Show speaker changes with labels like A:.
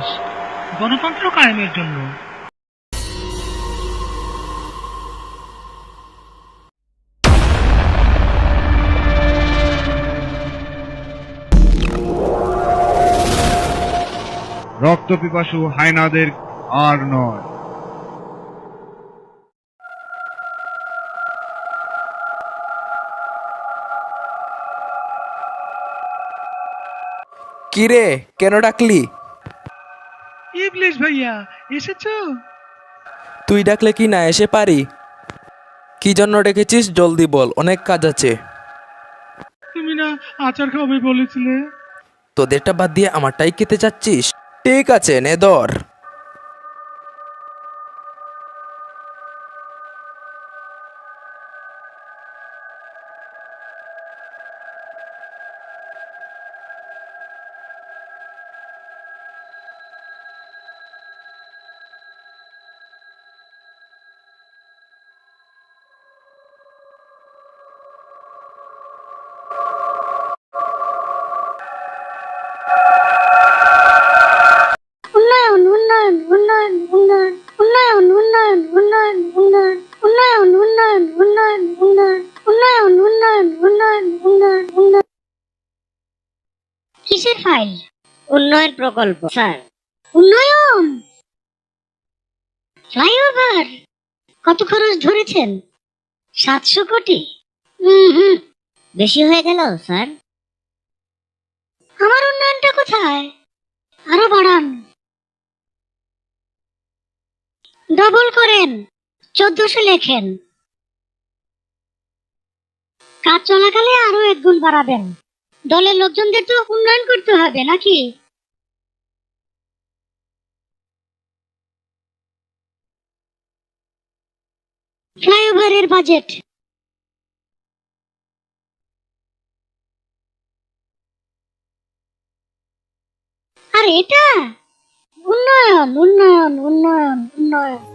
A: মাস গণতন্ত্র কায়েমের জন্য।
B: রক্তপিপাসু হায়নাদের আর নয়।
C: কিরে, কেন ডাকলি?
A: ইবলিশ ভাইয়া এসেছো?
C: তুই ডাকলে কি না এসে পারি? কি জন্য ডেকেছিস জলদি বল, অনেক কাজ আছে।
A: তুমি না আচার খাবে বলেছিলে।
C: তোদেরটা বাদ দিয়ে আমারটাই খেতে চাচ্ছিস? ঠিক আছে, নে ধর।
D: উন্নয়ন উন্নয়ন উন্নয়ন উন্নয়ন উন্নয়ন উন্নয়ন উন্নয়ন উন্নয়ন উন্নয়ন উন্নয়ন উন্নয়ন উন্নয়ন উন্নয়ন উন্নয়ন উন্নয়ন উন্নয়ন উন্নয়ন। কিসের ফাইল? উন্নয়ন প্রকল্প স্যার। উন্নয়ন ফ্লাইওভার কত খরচ ধরেছেন? 700 কোটি। হুম, বেশি হয়ে গেল স্যার। আমার উন্নয়নটা কোথায়? আরো বাড়ান, ডবল করেন, 1400 লেখেন। কাজ চলাকালে আরো 1 গুণ বাড়াবেন। দলের লোকজনদের তো উন্নয়ন করতে হবে নাকি? ফ্লাইওভারের বাজেট আর এটা উন্নয়ন উন্নয়ন উন্নয়ন উন্নয়ন।